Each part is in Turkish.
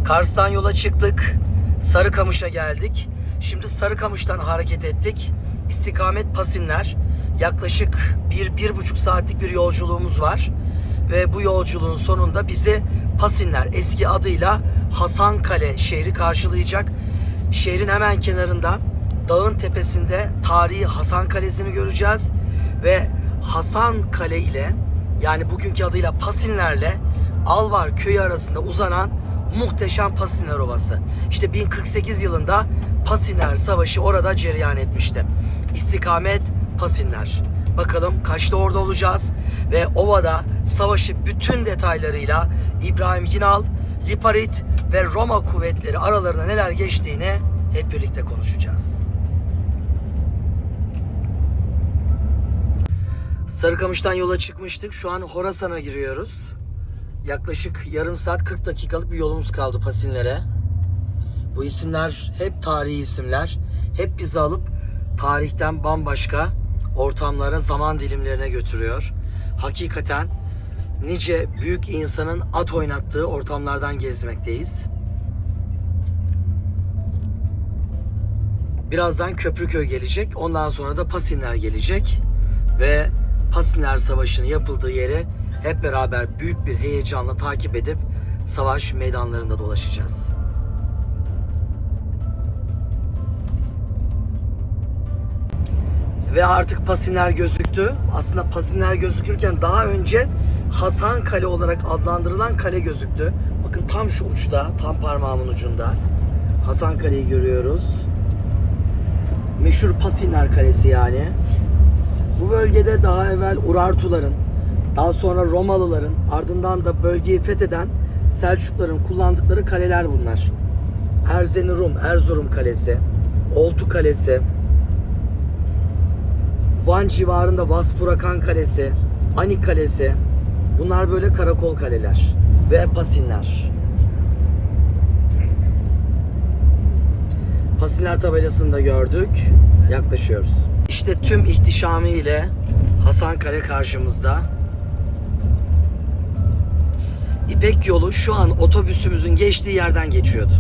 Kars'tan yola çıktık. Sarıkamış'a geldik. Şimdi Sarıkamış'tan hareket ettik. İstikamet Pasinler. Yaklaşık 1-1,5 saatlik bir yolculuğumuz var. Ve bu yolculuğun sonunda bizi Pasinler, eski adıyla Hasankale şehri karşılayacak. Şehrin hemen kenarında, dağın tepesinde tarihi Hasan Kalesi'ni göreceğiz. Ve Hasankale ile, yani bugünkü adıyla Pasinler'le Alvar köyü arasında uzanan muhteşem Pasiner Ovası. İşte 1048 yılında Pasiner Savaşı orada cereyan etmişti. İstikamet Pasinler. Bakalım kaçta orada olacağız ve ovada savaşı bütün detaylarıyla İbrahim Yinal, Liparit ve Roma kuvvetleri aralarında neler geçtiğini hep birlikte konuşacağız. Sarıkamış'tan yola çıkmıştık. Şu an Horasan'a giriyoruz. Yaklaşık yarım saat 40 dakikalık bir yolumuz kaldı Pasinler'e. Bu isimler hep tarihi isimler. Hep bizi alıp tarihten bambaşka ortamlara, zaman dilimlerine götürüyor. Hakikaten nice büyük insanın at oynattığı ortamlardan gezmekteyiz. Birazdan Köprüköy gelecek. Ondan sonra da Pasinler gelecek. Ve Pasinler Savaşı'nın yapıldığı yeri hep beraber büyük bir heyecanla takip edip savaş meydanlarında dolaşacağız. Ve artık Pasinler gözüktü. Aslında Pasinler gözükürken daha önce Hasankale olarak adlandırılan kale gözüktü. Bakın tam şu uçta, tam parmağımın ucunda Hasankale'yi görüyoruz. Meşhur Pasinler Kalesi yani. Bu bölgede daha evvel Urartuların, daha sonra Romalıların, ardından da bölgeyi fetheden Selçukluların kullandıkları kaleler bunlar. Erzurum Kalesi, Oltu Kalesi, Van civarında Vaspurakan Kalesi, Ani Kalesi. Bunlar böyle karakol kaleler ve Pasinler. Pasinler tabelasını da gördük. Yaklaşıyoruz. İşte tüm ihtişamıyla Hasankale karşımızda. İpek yolu şu an otobüsümüzün geçtiği yerden geçiyordu.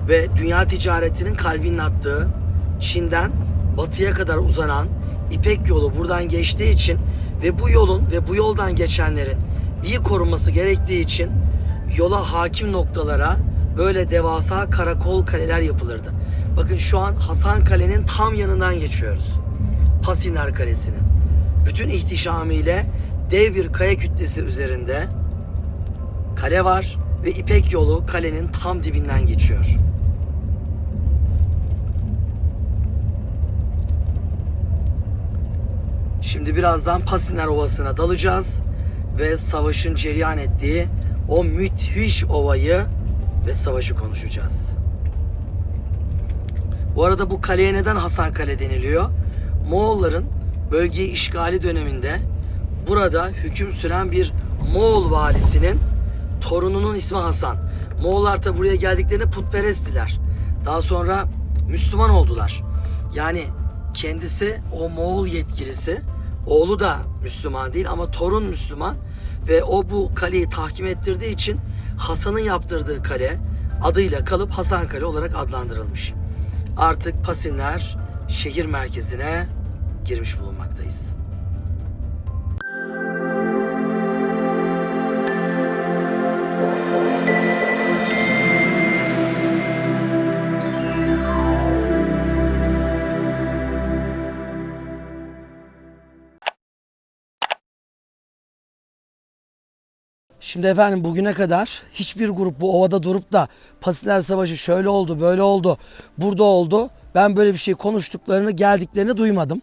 Ve dünya ticaretinin kalbinin attığı, Çin'den batıya kadar uzanan İpek yolu buradan geçtiği için ve bu yolun ve bu yoldan geçenlerin iyi korunması gerektiği için yola hakim noktalara böyle devasa karakol kaleler yapılırdı. Bakın şu an Hasankale'nin tam yanından geçiyoruz. Pasinler Kalesi'nin. Bütün ihtişamıyla dev bir kaya kütlesi üzerinde kale var ve İpek yolu kalenin tam dibinden geçiyor. Şimdi birazdan Pasinler Ovası'na dalacağız ve savaşın cereyan ettiği o müthiş ovayı ve savaşı konuşacağız. Bu arada bu kaleye neden Hasankale deniliyor? Moğolların bölgeyi işgali döneminde burada hüküm süren bir Moğol valisinin torununun ismi Hasan. Moğollar da buraya geldiklerinde putperesttiler. Daha sonra Müslüman oldular. Yani kendisi o Moğol yetkilisi, oğlu da Müslüman değil ama torun Müslüman ve o bu kaleyi tahkim ettirdiği için Hasan'ın yaptırdığı kale adıyla kalıp Hasankale olarak adlandırılmış. Artık Pasinler şehir merkezine girmiş bulunmaktayız. Şimdi efendim bugüne kadar hiçbir grup bu ovada durup da Pasinler Savaşı şöyle oldu, böyle oldu, burada oldu. Ben böyle bir şey konuştuklarını, geldiklerini duymadım.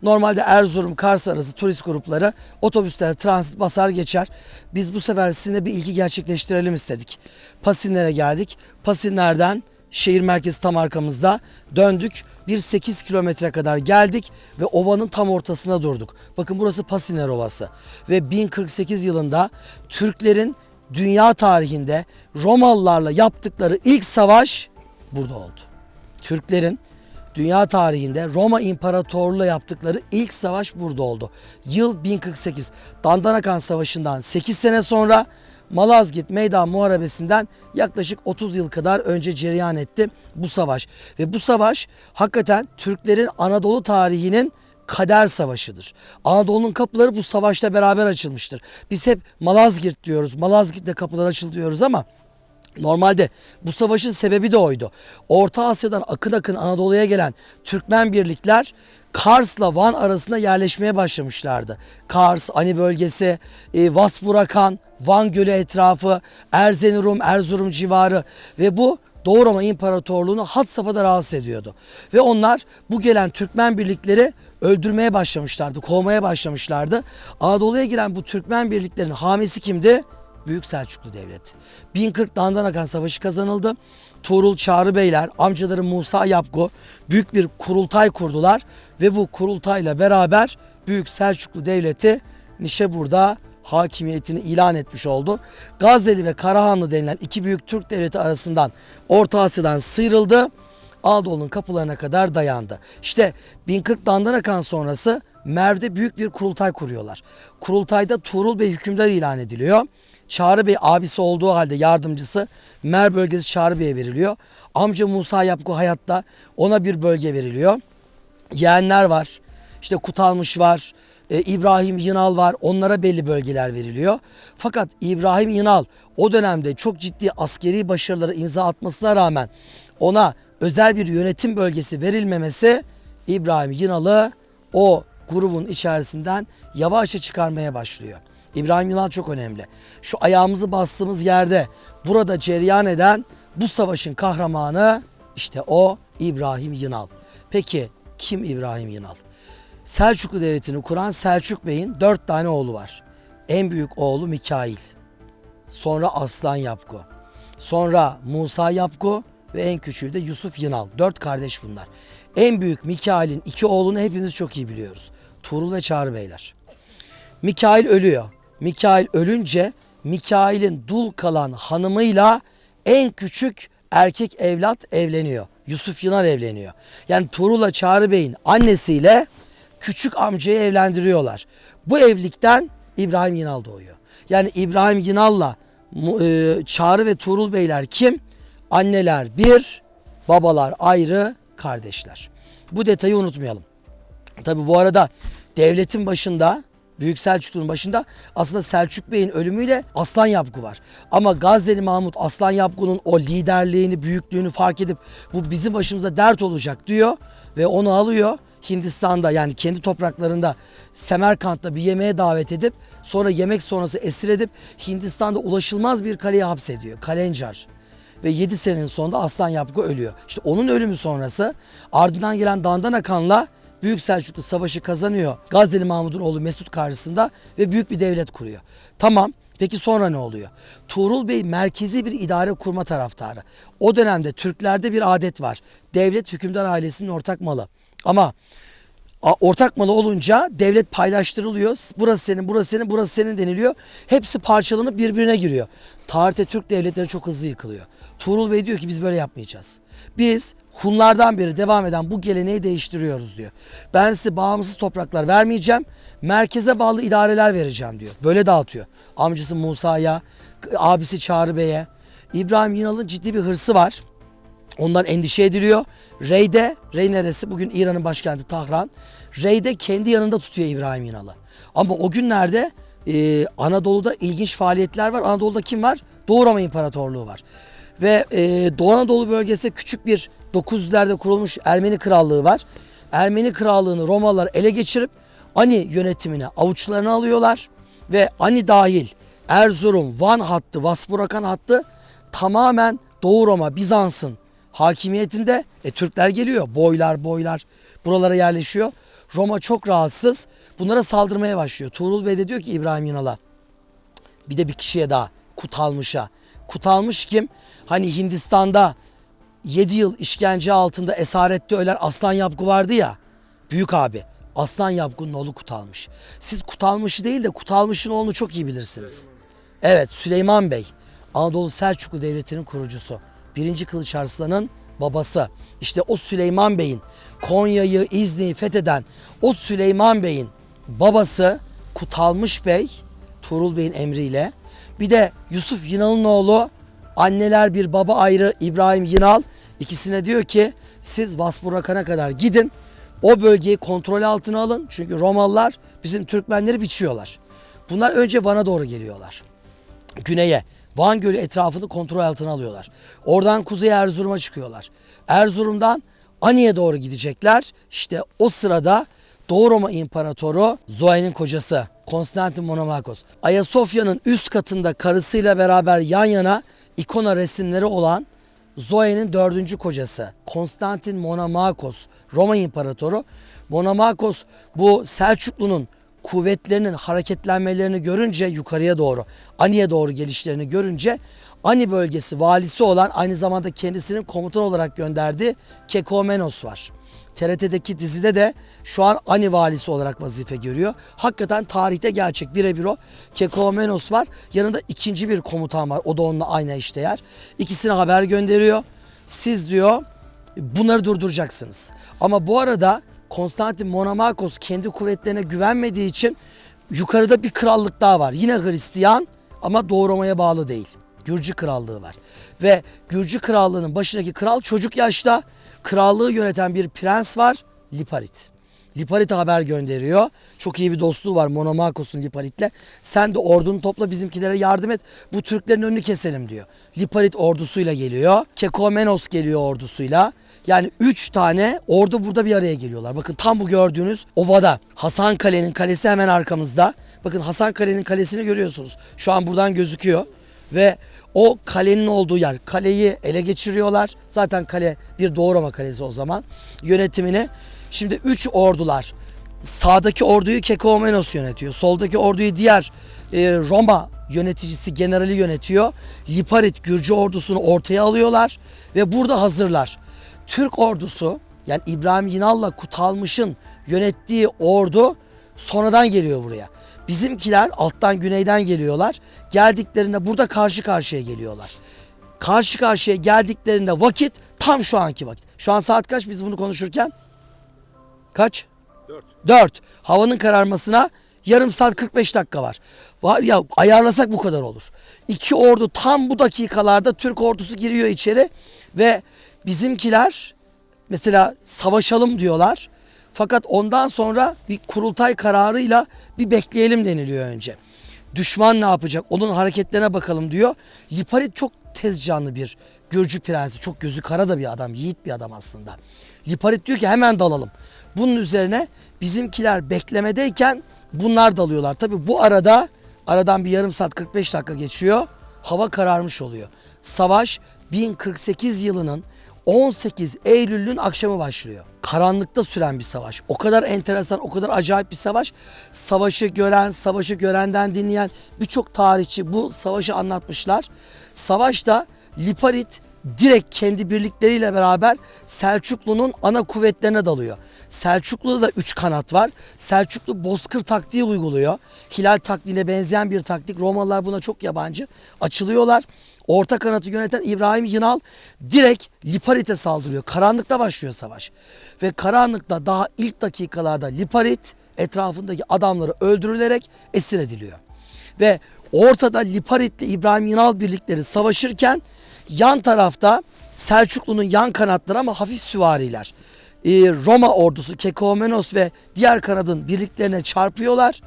Normalde Erzurum, Kars arası turist grupları otobüsler, transit basar geçer. Biz bu sefer sizinle bir ilgi gerçekleştirelim istedik. Pasinler'e geldik. Pasinler'den şehir merkezi tam arkamızda döndük. Bir 8 kilometre kadar geldik ve ovanın tam ortasına durduk. Bakın burası Pasiner Ovası ve 1048 yılında Türklerin dünya tarihinde Romalılarla yaptıkları ilk savaş burada oldu. Türklerin dünya tarihinde Roma İmparatorluğu'yla yaptıkları ilk savaş burada oldu. Yıl 1048. Dandanakan Savaşı'ndan 8 sene sonra Malazgirt Meydan Muharebesi'nden yaklaşık 30 yıl kadar önce cereyan etti bu savaş. Ve bu savaş hakikaten Türklerin Anadolu tarihinin kader savaşıdır. Anadolu'nun kapıları bu savaşla beraber açılmıştır. Biz hep Malazgirt diyoruz, Malazgirt'te kapılar açıldı diyoruz ama normalde bu savaşın sebebi de oydu. Orta Asya'dan akın akın Anadolu'ya gelen Türkmen birlikler Kars'la Van arasında yerleşmeye başlamışlardı. Kars, Ani bölgesi, Vaspurakan, Van Gölü etrafı, Erzurum civarı ve bu Doğu Roma İmparatorluğu'nu had safhada rahatsız ediyordu. Ve onlar bu gelen Türkmen birlikleri öldürmeye başlamışlardı, kovmaya başlamışlardı. Anadolu'ya giren bu Türkmen birliklerin hamisi kimdi? Büyük Selçuklu Devleti. 1040 Dandanakan Savaşı kazanıldı. Tuğrul Çağrı Beyler, amcaları Musa Yapgu büyük bir kurultay kurdular ve bu kurultayla beraber Büyük Selçuklu Devleti Nişabur'da hakimiyetini ilan etmiş oldu. Gazneli ve Karahanlı denilen iki büyük Türk devleti arasından Orta Asya'dan sıyrıldı. Anadolu'nun kapılarına kadar dayandı. İşte 1040 Dandanakan sonrası Merv'de büyük bir kurultay kuruyorlar. Kurultayda Tuğrul Bey hükümdar ilan ediliyor. Çağrı Bey abisi olduğu halde yardımcısı Merv bölgesi Çağrı Bey'e veriliyor. Amca Musa Yapgu hayatta, ona bir bölge veriliyor. Yeğenler var. İşte Kutalmış var. İbrahim Yınal var. Onlara belli bölgeler veriliyor. Fakat İbrahim Yınal o dönemde çok ciddi askeri başarılara imza atmasına rağmen ona özel bir yönetim bölgesi verilmemesi İbrahim Yınal'ı o grubun içerisinden yavaşça çıkarmaya başlıyor. İbrahim Yınal çok önemli. Şu ayağımızı bastığımız yerde burada cereyan eden bu savaşın kahramanı işte o İbrahim Yınal. Peki kim İbrahim Yınal? Selçuklu Devleti'ni kuran Selçuk Bey'in 4 tane oğlu var. En büyük oğlu Mikail. Sonra Aslan Yapgu. Sonra Musa Yapgu ve en küçüğü de Yusuf Yınal. 4 kardeş bunlar. En büyük Mikail'in 2 oğlunu hepimiz çok iyi biliyoruz. Tuğrul ve Çağrı Beyler. Mikail ölüyor. Mikail ölünce Mikail'in dul kalan hanımıyla en küçük erkek evlat evleniyor. Yusuf Yınal evleniyor. Yani Tuğrul'la Çağrı Bey'in annesiyle küçük amcayı evlendiriyorlar. Bu evlilikten İbrahim Yınal doğuyor. Yani İbrahim Yınal'la Çağrı ve Tuğrul Beyler kim? Anneler bir, babalar ayrı, kardeşler. Bu detayı unutmayalım. Tabi bu arada devletin başında, Büyük Selçuklu'nun başında aslında Selçuk Bey'in ölümüyle Aslan Yapgu var. Ama Gazneli Mahmut Aslan Yapgu'nun o liderliğini, büyüklüğünü fark edip bu bizim başımıza dert olacak diyor ve onu alıyor. Hindistan'da yani kendi topraklarında Semerkant'ta bir yemeğe davet edip sonra yemek sonrası esir edip Hindistan'da ulaşılmaz bir kaleye hapsediyor. Kalencar. Ve 7 senenin sonunda Aslan Yapgu ölüyor. İşte onun ölümü sonrası ardından gelen Dandanakan'la Büyük Selçuklu savaşı kazanıyor. Gazneli Mahmud'un oğlu Mesut karşısında ve büyük bir devlet kuruyor. Tamam. Peki sonra ne oluyor? Tuğrul Bey merkezi bir idare kurma taraftarı. O dönemde Türklerde bir adet var. Devlet hükümdar ailesinin ortak malı. Ama ortak malı olunca devlet paylaştırılıyor. Burası senin, burası senin, burası senin deniliyor. Hepsi parçalanıp birbirine giriyor. Tarihte Türk devletleri çok hızlı yıkılıyor. Tuğrul Bey diyor ki biz böyle yapmayacağız. Biz Hunlardan beri devam eden bu geleneği değiştiriyoruz diyor. Ben size bağımsız topraklar vermeyeceğim. Merkeze bağlı idareler vereceğim diyor. Böyle dağıtıyor. Amcası Musa'ya, abisi Çağrı Bey'e. İbrahim Yınal'ın ciddi bir hırsı var. Ondan endişe ediliyor. Rey neresi? Bugün İran'ın başkenti Tahran. Rey'de kendi yanında tutuyor İbrahim Yınal'ı. Ama o günlerde Anadolu'da ilginç faaliyetler var. Anadolu'da kim var? Doğu Roma İmparatorluğu var. Ve Doğu Anadolu bölgesinde küçük bir 900'lerde kurulmuş Ermeni Krallığı var. Ermeni Krallığı'nı Romalılar ele geçirip Ani yönetimine avuçlarına alıyorlar. Ve Ani dahil Erzurum, Van hattı, Vaspurakan hattı tamamen Doğu Roma, Bizans'ın hakimiyetinde. Türkler geliyor. Boylar buralara yerleşiyor. Roma çok rahatsız. Bunlara saldırmaya başlıyor. Tuğrul Bey de diyor ki İbrahim Yınal'a bir de bir kişiye daha Kutalmış'a. Kutalmış kim? Hani Hindistan'da 7 yıl işkence altında esarette ölen Aslan Yapgu vardı ya. Büyük abi. Aslan Yapgu'nun oğlu Kutalmış. Siz Kutalmış'ı değil de Kutalmış'ın oğlunu çok iyi bilirsiniz. Evet, Süleyman Bey. Anadolu Selçuklu Devleti'nin kurucusu. 1. Kılıç Arslan'ın babası. İşte o Süleyman Bey'in Konya'yı, İznik'i fetheden o Süleyman Bey'in babası Kutalmış Bey, Tuğrul Bey'in emriyle Bir de Yusuf Yınal'ın oğlu, anneler bir baba ayrı İbrahim Yınal. İkisine diyor ki siz Vaspurakan'a kadar gidin. O bölgeyi kontrol altına alın. Çünkü Romalılar bizim Türkmenleri biçiyorlar. Bunlar önce Van'a doğru geliyorlar. Güneye. Van Gölü etrafını kontrol altına alıyorlar. Oradan kuzeye Erzurum'a çıkıyorlar. Erzurum'dan Ani'ye doğru gidecekler. İşte o sırada Doğu Roma İmparatoru Zoe'nin kocası Konstantin Monomakos, Ayasofya'nın üst katında karısıyla beraber yan yana ikona resimleri olan Zoe'nin 4. kocası Konstantin Monomakos, Roma İmparatoru. Monomakos bu Selçuklu'nun kuvvetlerinin hareketlenmelerini görünce, yukarıya doğru Ani'ye doğru gelişlerini görünce, Ani bölgesi valisi olan, aynı zamanda kendisinin komutan olarak gönderdiği Kekomenos var. TRT'deki dizide de şu an Ani valisi olarak vazife görüyor. Hakikaten tarihte gerçek, birebir o. Kekomenos var. Yanında ikinci bir komutan var. O da onunla aynı eşdeğer. İkisine haber gönderiyor. Siz diyor bunları durduracaksınız. Ama bu arada Konstantin Monomakos kendi kuvvetlerine güvenmediği için yukarıda bir krallık daha var. Yine Hristiyan ama Doğu Roma'ya bağlı değil. Gürcü Krallığı var. Ve Gürcü Krallığı'nın başındaki kral çocuk yaşta. Krallığı yöneten bir prens var, Liparit. Liparit'e haber gönderiyor. Çok iyi bir dostluğu var Monomakos'un Liparit'le. Sen de ordunu topla, bizimkilere yardım et. Bu Türklerin önünü keselim diyor. Liparit ordusuyla geliyor. Kekomenos geliyor ordusuyla. Yani 3 tane ordu burada bir araya geliyorlar. Bakın tam bu gördüğünüz ovada. Hasankale'nin kalesi hemen arkamızda. Bakın Hasankale'nin kalesini görüyorsunuz. Şu an buradan gözüküyor. Ve o kalenin olduğu yer, kaleyi ele geçiriyorlar. Zaten kale bir Doğu Roma kalesi o zaman. Yönetimini şimdi 3 ordular. Sağdaki orduyu Kekomenos yönetiyor. Soldaki orduyu diğer Roma yöneticisi, generali yönetiyor. Liparit Gürcü ordusunu ortaya alıyorlar ve burada hazırlar. Türk ordusu, yani İbrahim Yinal'la Kutalmış'ın yönettiği ordu sonradan geliyor buraya. Bizimkiler alttan, güneyden geliyorlar. Geldiklerinde burada karşı karşıya geliyorlar. Karşı karşıya geldiklerinde vakit tam şu anki vakit. Şu an saat kaç biz bunu konuşurken? Kaç? 4. Havanın kararmasına yarım saat 45 dakika var. Var ya, ayarlasak bu kadar olur. İki ordu tam bu dakikalarda, Türk ordusu giriyor içeri ve bizimkiler mesela savaşalım diyorlar. Fakat ondan sonra bir kurultay kararıyla bir bekleyelim deniliyor önce. Düşman ne yapacak? Onun hareketlerine bakalım diyor. Liparit çok tez canlı bir Gürcü prensi. Çok gözü kara da bir adam. Yiğit bir adam aslında. Liparit diyor ki hemen dalalım. Bunun üzerine bizimkiler beklemedeyken bunlar dalıyorlar. Tabi bu aradan bir yarım saat 45 dakika geçiyor. Hava kararmış oluyor. Savaş 1048 yılının 18 Eylül'ün akşamı başlıyor. Karanlıkta süren bir savaş. O kadar enteresan, o kadar acayip bir savaş. Savaşı gören, savaşı görenden dinleyen birçok tarihçi bu savaşı anlatmışlar. Savaşta Liparit direkt kendi birlikleriyle beraber Selçuklu'nun ana kuvvetlerine dalıyor. Selçuklu'da da 3 kanat var. Selçuklu bozkır taktiği uyguluyor. Hilal taktiğine benzeyen bir taktik. Romalılar buna çok yabancı. Açılıyorlar. Orta kanatı yöneten İbrahim Yınal direkt Liparit'e saldırıyor. Karanlıkta başlıyor savaş. Ve karanlıkta daha ilk dakikalarda Liparit etrafındaki adamları öldürülerek esir ediliyor. Ve ortada Liparit'le İbrahim Yınal birlikleri savaşırken yan tarafta Selçuklu'nun yan kanatları ama hafif süvariler. Roma ordusu Kekomenos ve diğer kanadın birliklerine çarpıyorlar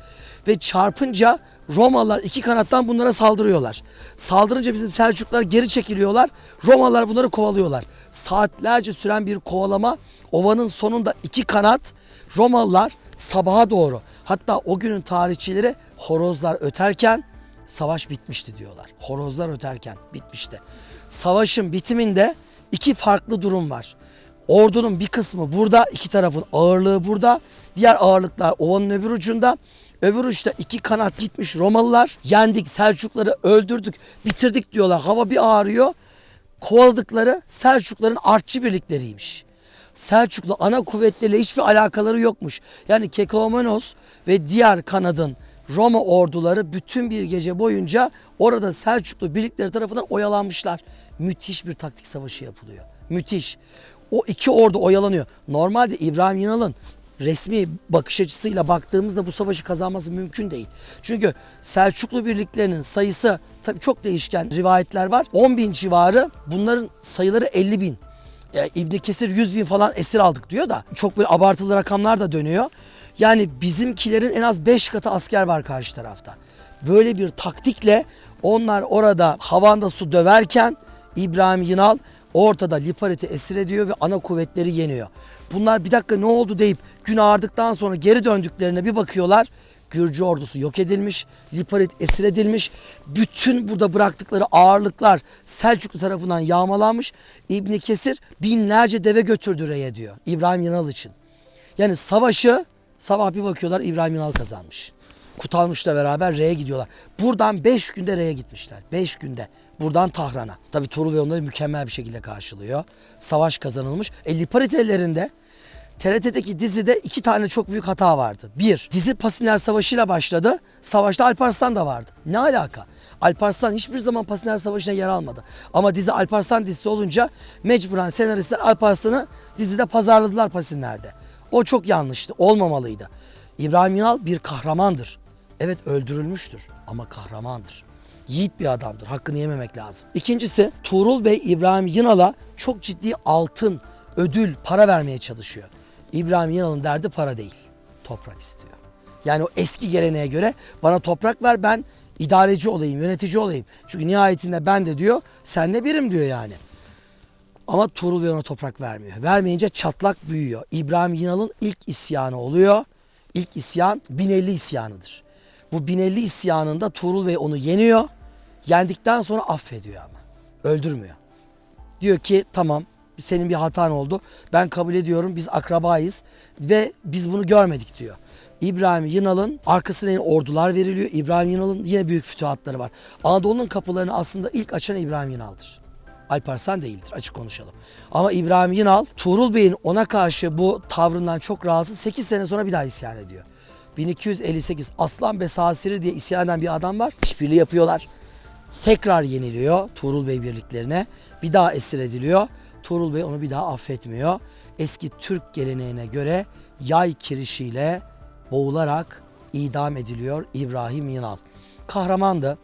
ve çarpınca Romalılar iki kanattan bunlara saldırıyorlar. Saldırınca bizim Selçuklular geri çekiliyorlar. Romalılar bunları kovalıyorlar. Saatlerce süren bir kovalama, ovanın sonunda iki kanat Romalılar sabaha doğru, hatta o günün tarihçileri horozlar öterken savaş bitmişti diyorlar. Horozlar öterken bitmişti. Savaşın bitiminde iki farklı durum var. Ordunun bir kısmı burada, iki tarafın ağırlığı burada. Diğer ağırlıklar ovanın öbür ucunda. Öbür uçta iki kanat gitmiş Romalılar. Yendik, Selçukları öldürdük, bitirdik diyorlar. Hava bir ağrıyor. Kovaladıkları Selçukların artçı birlikleriymiş. Selçuklu ana kuvvetleriyle hiçbir alakaları yokmuş. Yani Kekomenos ve diğer kanadın Roma orduları bütün bir gece boyunca orada Selçuklu birlikleri tarafından oyalanmışlar. Müthiş bir taktik savaşı yapılıyor. Müthiş. O iki ordu oyalanıyor. Normalde İbrahim Yinal'ın resmi bakış açısıyla baktığımızda bu savaşı kazanması mümkün değil. Çünkü Selçuklu birliklerinin sayısı tabii çok değişken rivayetler var. 10.000 civarı, bunların sayıları 50.000. İbn Kesir 100.000 falan esir aldık diyor da çok böyle abartılı rakamlar da dönüyor. Yani bizimkilerin en az 5 katı asker var karşı tarafta. Böyle bir taktikle onlar orada havanda su döverken İbrahim Yınal ortada Liparit'i esir ediyor ve ana kuvvetleri yeniyor. Bunlar bir dakika ne oldu deyip gün ağardıktan sonra geri döndüklerine bir bakıyorlar. Gürcü ordusu yok edilmiş, Liparit esir edilmiş. Bütün burada bıraktıkları ağırlıklar Selçuklu tarafından yağmalanmış. İbn Kesir binlerce deve götürdü Rey'e diyor İbrahim Yınal için. Yani savaşı sabah bir bakıyorlar İbrahim Yınal kazanmış. Kutalmış'la beraber Rey'e gidiyorlar. Buradan 5 günde Rey'e gitmişler. 5 günde. Buradan Tahran'a. Tabii Tuğrul Bey onları mükemmel bir şekilde karşılıyor. Savaş kazanılmış. Liparit ellerinde. TRT'deki dizide 2 tane çok büyük hata vardı. Bir, dizi Pasinler Savaşı'yla başladı. Savaşta Alparslan da vardı. Ne alaka? Alparslan hiçbir zaman Pasinler Savaşı'na yer almadı. Ama dizi Alparslan dizisi olunca mecburen senaristler Alparslan'ı dizide pazarladılar Pasinler'de. O çok yanlıştı. Olmamalıydı. İbrahim Yınal bir kahramandır. Evet, öldürülmüştür ama kahramandır. Yiğit bir adamdır. Hakkını yememek lazım. İkincisi, Tuğrul Bey İbrahim Yınal'a çok ciddi altın, ödül, para vermeye çalışıyor. İbrahim Yınal'ın derdi para değil. Toprak istiyor. Yani o eski geleneğe göre bana toprak ver, ben idareci olayım, yönetici olayım. Çünkü nihayetinde ben de diyor, senle birim diyor yani. Ama Tuğrul Bey ona toprak vermiyor. Vermeyince çatlak büyüyor. İbrahim Yınal'ın ilk isyanı oluyor. İlk isyan 1050 isyanıdır. Bu 1050 isyanında Tuğrul Bey onu yeniyor. Yendikten sonra affediyor ama. Öldürmüyor. Diyor ki tamam, senin bir hatan oldu. Ben kabul ediyorum, biz akrabayız ve biz bunu görmedik diyor. İbrahim Yınal'ın arkasına yine ordular veriliyor. İbrahim Yınal'ın yine büyük fütuhatları var. Anadolu'nun kapılarını aslında ilk açan İbrahim Yınal'dır. Alparslan değildir, açık konuşalım. Ama İbrahim Yınal, Tuğrul Bey'in ona karşı bu tavrından çok rahatsız. 8 sene sonra bir daha isyan ediyor. 1258 Aslan Besasiri diye isyan eden bir adam var. İşbirliği yapıyorlar. Tekrar yeniliyor Tuğrul Bey birliklerine. Bir daha esir ediliyor. Tuğrul Bey onu bir daha affetmiyor. Eski Türk geleneğine göre yay kirişiyle boğularak idam ediliyor İbrahim Yınal. Kahramandı.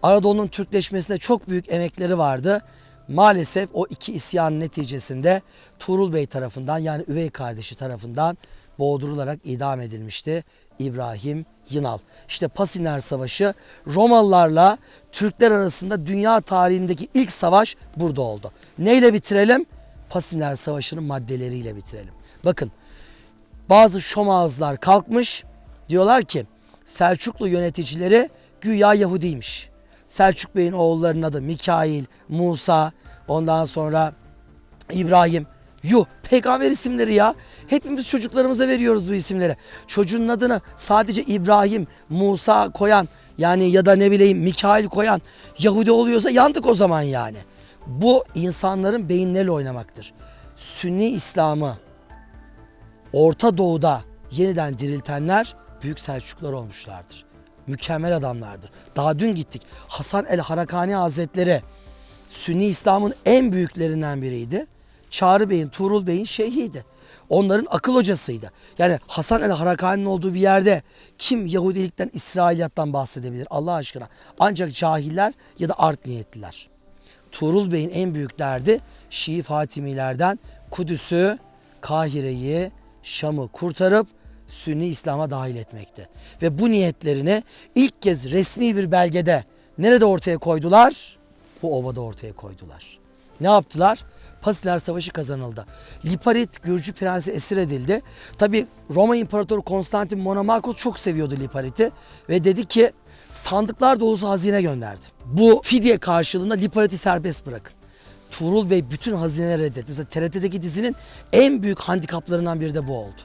Anadolu'nun Türkleşmesinde çok büyük emekleri vardı. Maalesef o iki isyanın neticesinde Tuğrul Bey tarafından, yani üvey kardeşi tarafından boğdurularak idam edilmişti İbrahim Yınal. İşte Pasinler Savaşı Romalılarla Türkler arasında dünya tarihindeki ilk savaş burada oldu. Neyle bitirelim? Pasinler Savaşı'nın maddeleriyle bitirelim. Bakın, bazı şomağızlar kalkmış, diyorlar ki Selçuklu yöneticileri güya Yahudiymiş. Selçuk Bey'in oğullarının adı Mikail, Musa, ondan sonra İbrahim. Yuh, peygamber isimleri ya. Hepimiz çocuklarımıza veriyoruz bu isimleri. Çocuğun adını sadece İbrahim, Musa koyan, yani ya da ne bileyim Mikail koyan Yahudi oluyorsa yandık o zaman yani. Bu insanların beyinleriyle oynamaktır. Sünni İslam'ı Orta Doğu'da yeniden diriltenler Büyük Selçuklular olmuşlardır. Mükemmel adamlardır. Daha dün gittik. Hasan el Harakani Hazretleri Sünni İslam'ın en büyüklerinden biriydi. Çağrı Bey'in, Tuğrul Bey'in şeyhiydi. Onların akıl hocasıydı. Yani Hasan el Harakani'nin olduğu bir yerde kim Yahudilikten, İsrailiyattan bahsedebilir Allah aşkına? Ancak cahiller ya da art niyetliler. Tuğrul Bey'in en büyük derdi Şii Fatimilerden Kudüs'ü, Kahire'yi, Şam'ı kurtarıp Sünni İslam'a dahil etmekti. Ve bu niyetlerini ilk kez resmi bir belgede nerede ortaya koydular? Bu ovada ortaya koydular. Ne yaptılar? Pasinler Savaşı kazanıldı. Liparit Gürcü prensi esir edildi. Tabi Roma İmparatoru Konstantin Monomakos çok seviyordu Liparit'i ve dedi ki sandıklar dolusu hazine gönderdi. Bu fidye karşılığında Liparit'i serbest bırakın. Tuğrul Bey bütün hazineleri reddetti. Mesela TRT'deki dizinin en büyük handikaplarından biri de bu oldu.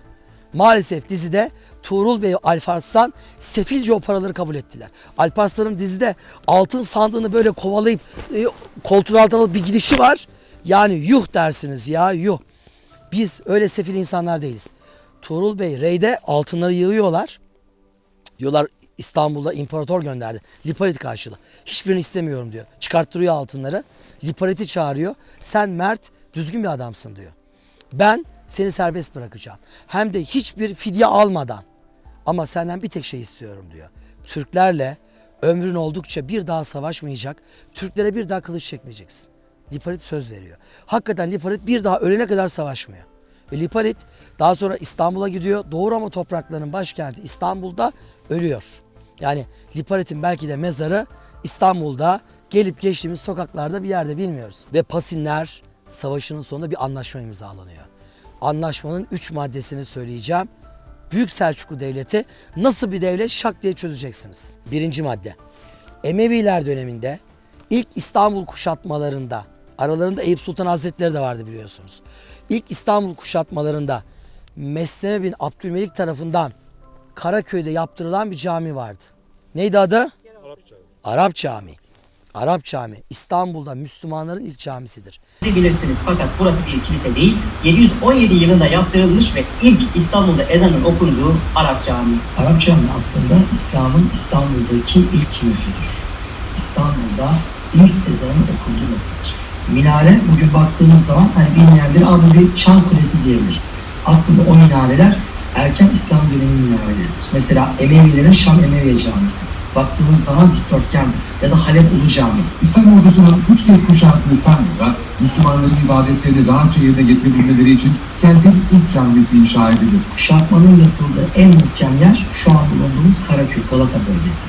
Maalesef dizide Tuğrul Bey ve Alparslan sefilce o paraları kabul ettiler. Alparslan'ın dizide altın sandığını böyle kovalayıp koltuğun altına alıp bir gidişi var. Yani yuh dersiniz ya, yuh. Biz öyle sefil insanlar değiliz. Tuğrul Bey Rey'de altınları yığıyorlar. Diyorlar İstanbul'da imparator gönderdi. Liparit karşılığı. Hiçbirini istemiyorum diyor. Çıkarttırıyor altınları. Liparit'i çağırıyor. Sen mert, düzgün bir adamsın diyor. Ben seni serbest bırakacağım. Hem de hiçbir fidye almadan. Ama senden bir tek şey istiyorum diyor. Türklerle ömrün oldukça bir daha savaşmayacak, Türklere bir daha kılıç çekmeyeceksin. Liparit söz veriyor. Hakikaten Liparit bir daha ölene kadar savaşmıyor. Ve Liparit daha sonra İstanbul'a gidiyor. Doğu Roma topraklarının başkenti İstanbul'da ölüyor. Yani Liparit'in belki de mezarı İstanbul'da, gelip geçtiğimiz sokaklarda bir yerde, bilmiyoruz. Ve Pasinler Savaşı'nın sonunda bir anlaşma imzalanıyor. Anlaşmanın 3 maddesini söyleyeceğim. Büyük Selçuklu Devleti nasıl bir devlet, şak diye çözeceksiniz. 1. madde. Emeviler döneminde ilk İstanbul kuşatmalarında, aralarında Eyüp Sultan Hazretleri de vardı biliyorsunuz. İlk İstanbul kuşatmalarında Mesleme bin Abdülmelik tarafından Karaköy'de yaptırılan bir cami vardı. Neydi adı? Arap Camii. Arap Camii. Arap Camii İstanbul'da Müslümanların ilk camisidir. Bilirsiniz fakat burası bir kilise değil, 717 yılında yaptırılmış ve ilk İstanbul'da ezanın okunduğu Arap Camii. Arap Camii aslında İslam'ın İstanbul'daki ilk mührüdür. İstanbul'da ilk ezanın okunduğu noktadır. Minare bugün baktığımız zaman hani bilmeyenler bu bir çan kulesi diyebilir. Aslında o minareler erken İslam dönemi minareleridir. Mesela Emevilerin Şam Emeviye Camisi. Baktığımız zaman dikdörtgen ya da Halep Ulu Camii. İslam ordusunun 3 kez kuşattığı İstanbul'da Müslümanların ibadetlerini rahatça yerine getirebilmeleri için kentin ilk camisi inşa edilir. Kuşatmanın yapıldığı en muhkem yer şu an bulunduğumuz Karaköy, Galata bölgesi.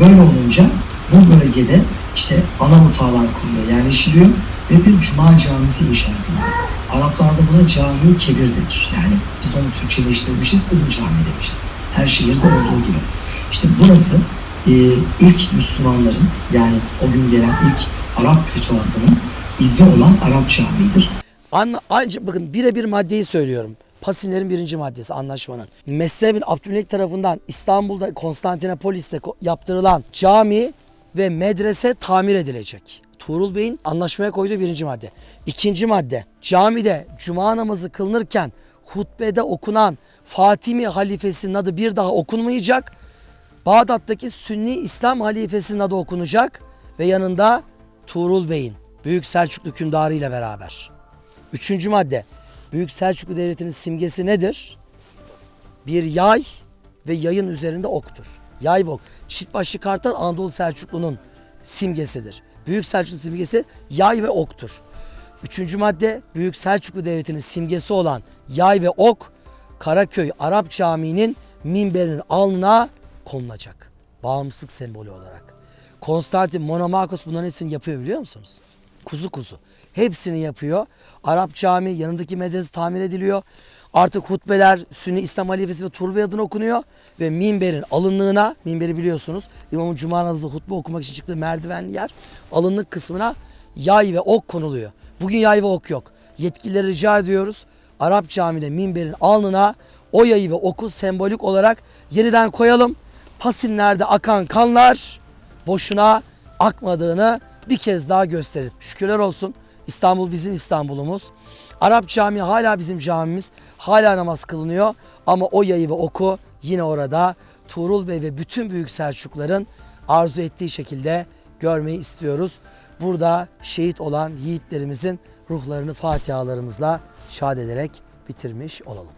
Böyle olunca bu bölgede işte ana mutağlar kuruluyor, yerleşiliyor ve bir cuma camisi inşa ediliyor. Araplarda buna cami kebir denir. Yani biz onu Türkçeleştirmişiz, Ulu Cami demişiz. Her şehirde olduğu gibi. İşte burası ilk Müslümanların, yani o gün gelen ilk Arap fütuhatının izi olan Arap Camii'dir. Ancak bakın birebir maddeyi söylüyorum. Pasinlerin 1. maddesi anlaşmanın. Mesleme bin Abdülmelik tarafından İstanbul'da Konstantinopolis'te yaptırılan cami ve medrese tamir edilecek. Tuğrul Bey'in anlaşmaya koyduğu 1. madde. 2. madde. Camide cuma namazı kılınırken hutbede okunan Fatimi halifesinin adı bir daha okunmayacak. Bağdat'taki Sünni İslam halifesinin adı okunacak ve yanında Tuğrul Bey'in, Büyük Selçuklu hükümdarı ile beraber. 3. madde. Büyük Selçuklu Devleti'nin simgesi nedir? Bir yay ve yayın üzerinde oktur. Yay ve ok. Çiftbaşlı Kartal Anadolu Selçuklu'nun simgesidir. Büyük Selçuklu simgesi yay ve oktur. 3. madde. Büyük Selçuklu Devleti'nin simgesi olan yay ve ok Karaköy Arap Camii'nin minberinin alnına konulacak. Bağımsızlık sembolü olarak. Konstantin Monomakos bunların hepsini yapıyor biliyor musunuz? Kuzu kuzu. Hepsini yapıyor. Arap Camii, yanındaki medrese tamir ediliyor. Artık hutbeler Sünni İslam halifesi ve Tuğrul Bey adına okunuyor. Ve minberin alınlığına, minberi biliyorsunuz, İmam-ı Cuma namazında hutbe okumak için çıktığı merdivenli yer, alınlık kısmına yay ve ok konuluyor. Bugün yay ve ok yok. Yetkilileri rica ediyoruz. Arap Camii'de minberin alnına o yayı ve oku sembolik olarak yeniden koyalım. Pasinlerde akan kanlar boşuna akmadığını bir kez daha gösterir. Şükürler olsun, İstanbul bizim İstanbul'umuz. Arap Camii hala bizim camimiz. Hala namaz kılınıyor. Ama o yayı ve oku yine orada. Tuğrul Bey ve bütün Büyük Selçukluların arzu ettiği şekilde görmeyi istiyoruz. Burada şehit olan yiğitlerimizin ruhlarını fatihalarımızla şad ederek bitirmiş olalım.